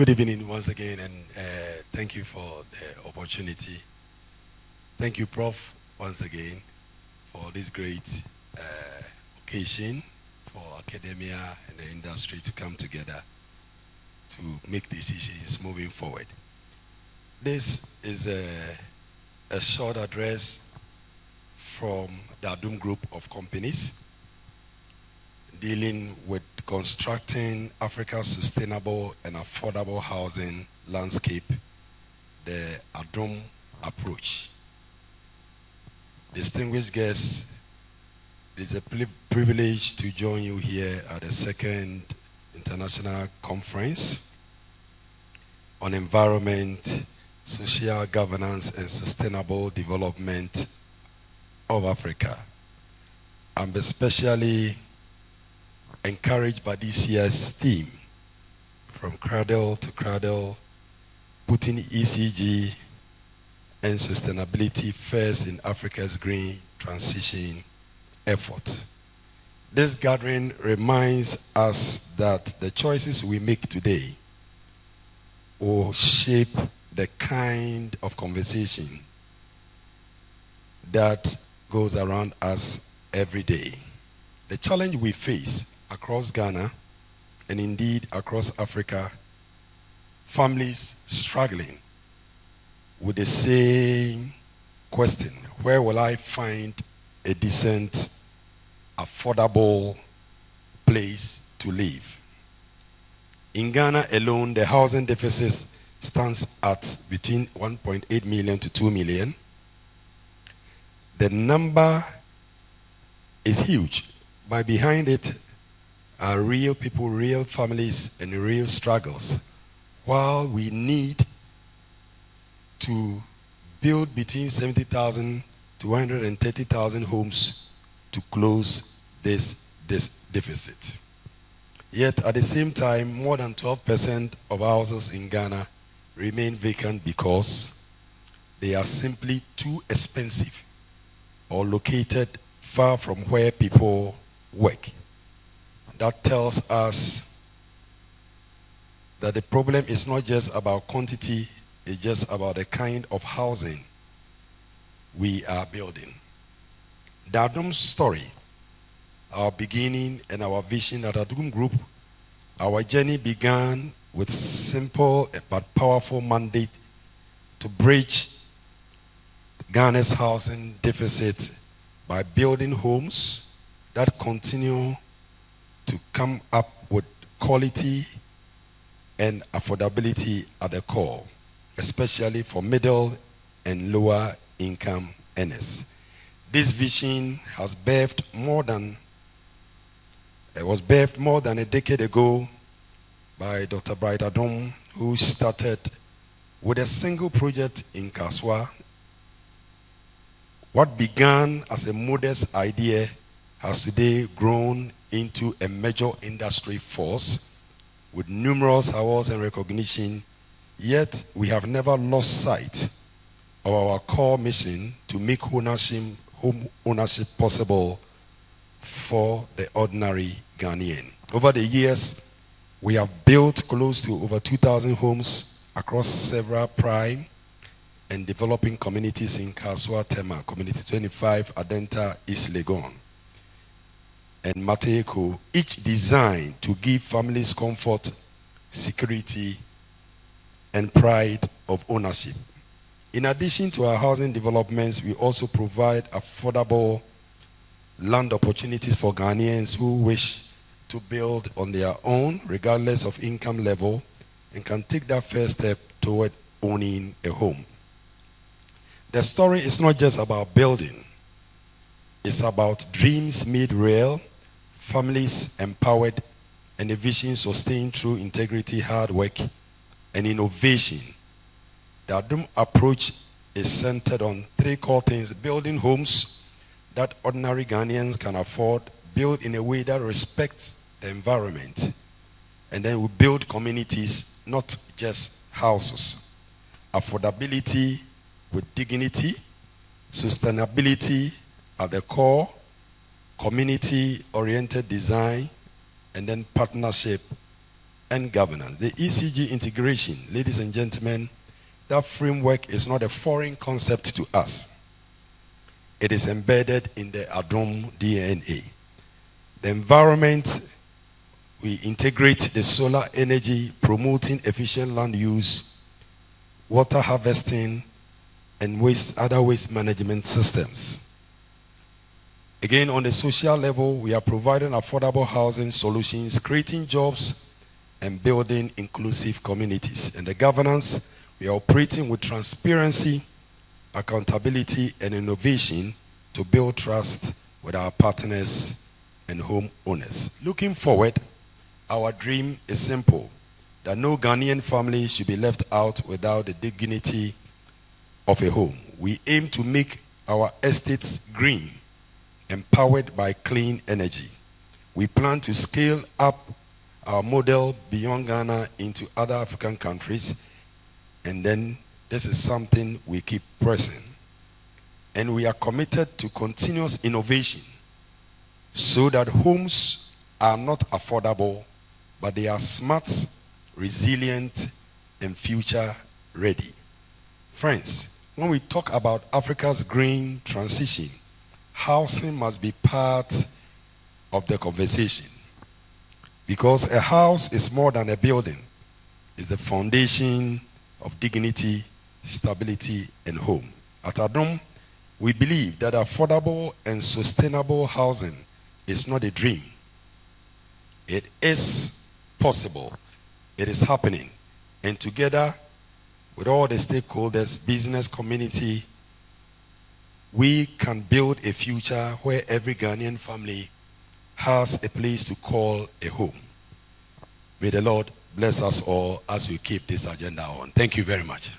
Good evening once again, and thank you for the opportunity. Thank you, Prof, once again for this great occasion for academia and the industry to come together to make decisions moving forward. This is a short address from the Adom group of companies dealing with constructing Africa's sustainable and affordable housing landscape, the Adom approach. Distinguished guests, it is a privilege to join you here at the second international conference on environment, social governance, and sustainable development of Africa. I'm especially encouraged by this year's theme, from cradle to cradle, putting ECG and sustainability first in Africa's green transition effort. This gathering reminds us that the choices we make today will shape the kind of conversation that goes around us every day. The challenge we face across Ghana and indeed across Africa, families struggling with the same question: where will I find a decent, affordable place to live? In Ghana alone, the housing deficit stands at between 1.8 million to 2 million. The number is huge, but behind it are real people, real families, and real struggles. While we need to build between 70,000 to 130,000 homes to close this deficit. Yet at the same time, more than 12% of houses in Ghana remain vacant because they are simply too expensive or located far from where people work. That tells us that the problem is not just about quantity, it's just about the kind of housing we are building. The Adom story, our beginning and our vision at Adom Group, our journey began with simple but powerful mandate to bridge Ghana's housing deficit by building homes that continue to come up with quality and affordability at the core, especially for middle and lower income earners. This vision was birthed more than a decade ago by Dr. Bright Adom, who started with a single project in Kaswa. What began as a modest idea has today grown into a major industry force with numerous awards and recognition, yet we have never lost sight of our core mission to make home ownership possible for the ordinary Ghanaian. Over the years, we have built close to over 2,000 homes across several prime and developing communities in Kaswa, Tema, Community 25, Adenta, East Legon, and Mateko, each designed to give families comfort, security, and pride of ownership. In addition to our housing developments, we also provide affordable land opportunities for Ghanaians who wish to build on their own, regardless of income level, and can take that first step toward owning a home. The story is not just about building. It's about dreams made real, families empowered, and a vision sustained through integrity, hard work, and innovation. The Adom approach is centered on three core things: building homes that ordinary Ghanaians can afford, build in a way that respects the environment, and then we build communities, not just houses. Affordability with dignity, sustainability at the core, community-oriented design, and then partnership and governance. The ECG integration, ladies and gentlemen, that framework is not a foreign concept to us. It is embedded in the Adom DNA. The environment, we integrate the solar energy, promoting efficient land use, water harvesting, and other waste management systems. Again, on the social level, we are providing affordable housing solutions, creating jobs, and building inclusive communities. And the governance, we are operating with transparency, accountability, and innovation to build trust with our partners and homeowners. Looking forward, our dream is simple, that no Ghanaian family should be left out without the dignity of a home. We aim to make our estates green, empowered by clean energy. We plan to scale up our model beyond Ghana into other African countries, and then this is something we keep pressing. And we are committed to continuous innovation so that homes are not affordable, but they are smart, resilient, and future ready. Friends, when we talk about Africa's green transition, housing must be part of the conversation. Because a house is more than a building. It's the foundation of dignity, stability, and home. At Adom, we believe that affordable and sustainable housing is not a dream. It is possible. It is happening. And together with all the stakeholders, business community, we can build a future where every Ghanaian family has a place to call a home. May the Lord bless us all as we keep this agenda on. Thank you very much.